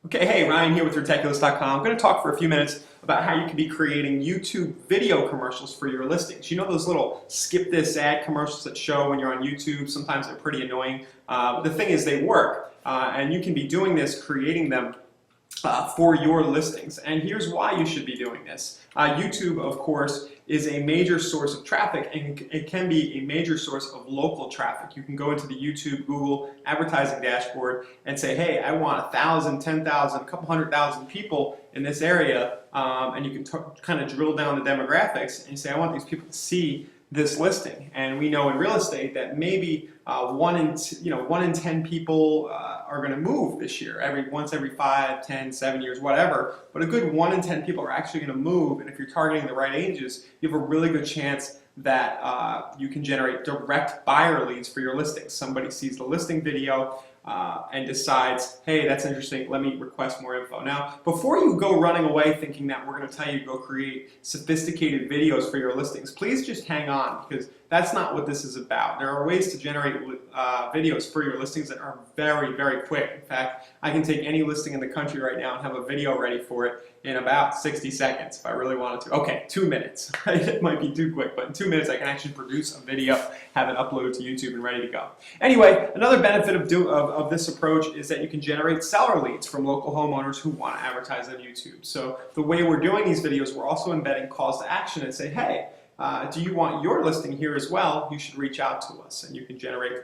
Okay, hey, Ryan here with Ridiculous.com. I'm going to talk for a few minutes about how you can be creating YouTube video commercials for your listings. You know those little skip this ad commercials that show when you're on YouTube? Sometimes they're pretty annoying. But the thing is they work, and you can be doing this, creating them for your listings. And here's why you should be doing this. YouTube, of course, is a major source of traffic, and it can be a major source of local traffic. You can go into the YouTube, Google advertising dashboard and say, hey, I want 1,000, 10,000, a couple 100,000 people in this area, and you can kind of drill down the demographics and you say, I want these people to see this listing. And we know in real estate that maybe 1 in 10 people are going to move this year, once every 5, 10, 7 years, whatever. But a good 1 in 10 people are actually going to move, and if you're targeting the right ages, you have a really good chance that you can generate direct buyer leads for your listings. Somebody sees the listing video and decides, hey, that's interesting, let me request more info. Now, before you go running away thinking that we're going to tell you to go create sophisticated videos for your listings, please just hang on, because that's not what this is about. There are ways to generate videos for your listings that are very, very quick. In fact, I can take any listing in the country right now and have a video ready for it in about 60 seconds if I really wanted to. Okay, 2 minutes. It might be too quick, but in 2 minutes I can actually produce a video, have it uploaded to YouTube and ready to go. Anyway, another benefit of this approach is that you can generate seller leads from local homeowners who want to advertise on YouTube. So the way we're doing these videos, we're also embedding calls to action and say, hey, do you want your listing here as well? You should reach out to us, and you can generate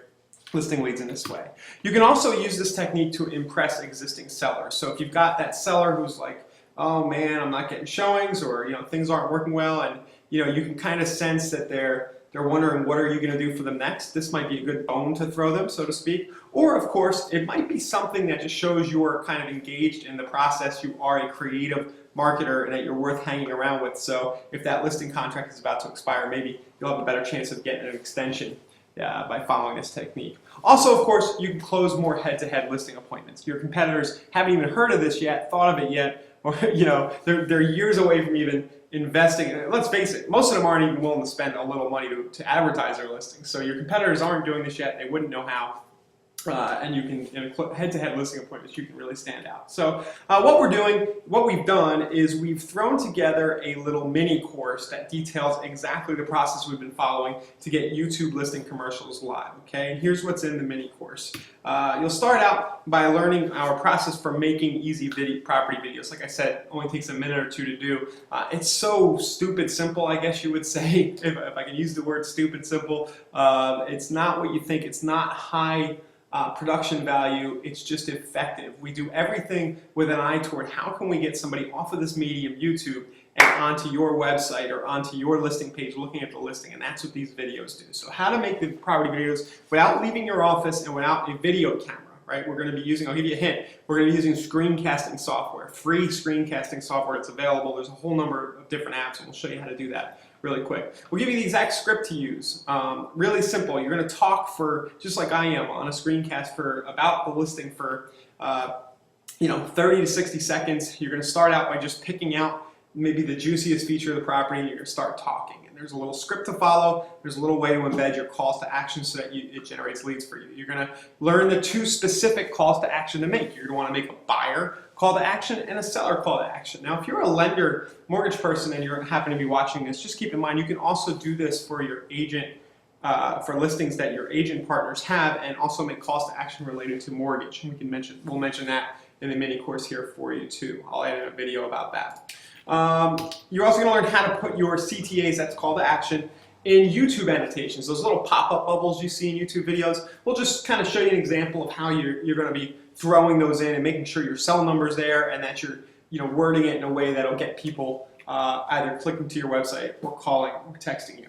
listing leads in this way. You can also use this technique to impress existing sellers. So if you've got that seller who's like, oh man, I'm not getting showings, or things aren't working well, and you can kind of sense that they're wondering what are you going to do for them next. This might be a good bone to throw them, so to speak. Or of course, it might be something that just shows you're kind of engaged in the process. You are a creative marketer and that you're worth hanging around with. So if that listing contract is about to expire, maybe you'll have a better chance of getting an extension by following this technique. Also, of course, you can close more head-to-head listing appointments. Your competitors haven't even heard of this yet, thought of it yet, or they're years away from even investing in it. Let's face it, most of them aren't even willing to spend a little money to advertise their listings. So your competitors aren't doing this yet, they wouldn't know how. And you can, in a head-to-head listing appointments, you can really stand out. So what we've done is we've thrown together a little mini course that details exactly the process we've been following to get YouTube listing commercials live. Okay, and here's what's in the mini course. You'll start out by learning our process for making easy property videos. Like I said, it only takes a minute or two to do. It's so stupid simple, I guess you would say, if I can use the word stupid simple. It's not what you think. It's not high production value, it's just effective. We do everything with an eye toward how can we get somebody off of this medium, YouTube, and onto your website or onto your listing page looking at the listing, and that's what these videos do. So how to make the property videos without leaving your office and without a video camera, right? We're going to be using, I'll give you a hint, we're going to be using screencasting software, free screencasting software that's available. There's a whole number of different apps, and we'll show you how to do that really quick. We'll give you the exact script to use. Really simple. You're going to talk for, just like I am, on a screencast for about the listing for 30 to 60 seconds. You're going to start out by just picking out maybe the juiciest feature of the property, and you're going to start talking. And there's a little script to follow. There's a little way to embed your calls to action so that it generates leads for you. You're going to learn the 2 specific calls to action to make. You're going to want to make a buyer call to action and a seller call to action. Now, if you're a lender, mortgage person, and you happen to be watching this, just keep in mind you can also do this for your agent, for listings that your agent partners have, and also make calls to action related to mortgage. We'll mention that in the mini course here for you too. I'll add in a video about that. You're also going to learn how to put your CTAs, that's call to action, in YouTube annotations. Those little pop-up bubbles you see in YouTube videos. We'll just kind of show you an example of how you're going to be throwing those in and making sure your cell number's there and that you're wording it in a way that'll get people either clicking to your website or calling or texting you.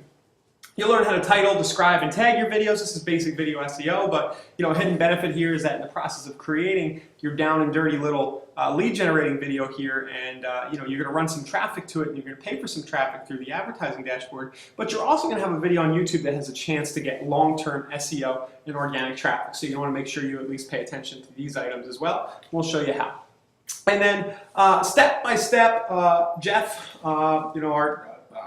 You'll learn how to title, describe, and tag your videos. This is basic video SEO, but a hidden benefit here is that in the process of creating your down and dirty little lead generating video here, and you're going to run some traffic to it, and you're going to pay for some traffic through the advertising dashboard, but you're also going to have a video on YouTube that has a chance to get long-term SEO and organic traffic. So you want to make sure you at least pay attention to these items as well. We'll show you how. And then step by step, Jeff, on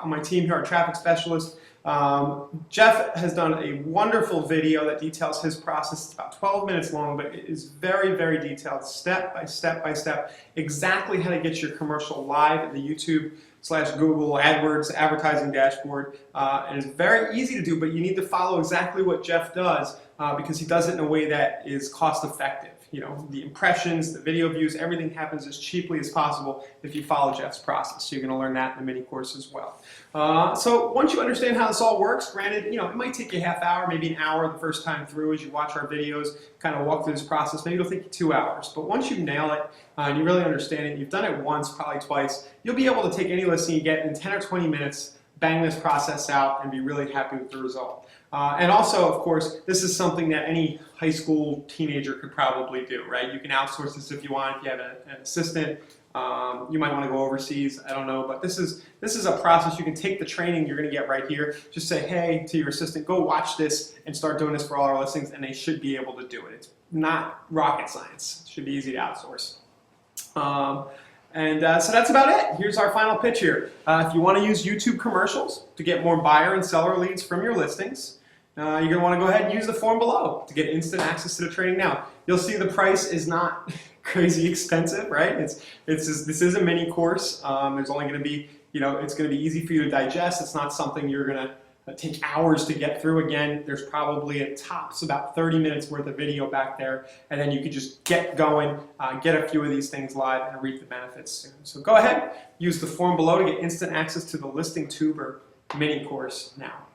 my team here, our traffic specialist, Jeff has done a wonderful video that details his process. It's about 12 minutes long, but it is very, very detailed, step by step by step, exactly how to get your commercial live in the YouTube/Google AdWords advertising dashboard. And it's very easy to do, but you need to follow exactly what Jeff does because he does it in a way that is cost effective. You know, the impressions, the video views, everything happens as cheaply as possible if you follow Jeff's process. So you're going to learn that in the mini course as well. So once you understand how this all works, granted, you know, it might take you a half hour, maybe an hour the first time through as you watch our videos, kind of walk through this process. Maybe it'll take you 2 hours. But once you nail it and you really understand it, you've done it once, probably twice, you'll be able to take any listing you get in 10 or 20 minutes, bang this process out, and be really happy with the result. And also, of course, this is something that any high school teenager could probably do, right? You can outsource this if you want. If you have an assistant, you might want to go overseas. I don't know, but this is a process. You can take the training you're going to get right here. Just say, hey, to your assistant, go watch this and start doing this for all our listings, and they should be able to do it. It's not rocket science. It should be easy to outsource. So that's about it. Here's our final pitch here. If you want to use YouTube commercials to get more buyer and seller leads from your listings, you're going to want to go ahead and use the form below to get instant access to the training now. You'll see the price is not crazy expensive, right? This is a mini course. There's only going to be, you know, it's going to be easy for you to digest. It's not something you're going to take hours to get through. Again, there's probably at tops about 30 minutes worth of video back there, and then you could just get going, get a few of these things live, and reap the benefits soon. So go ahead, use the form below to get instant access to the Listing Tuber mini course now.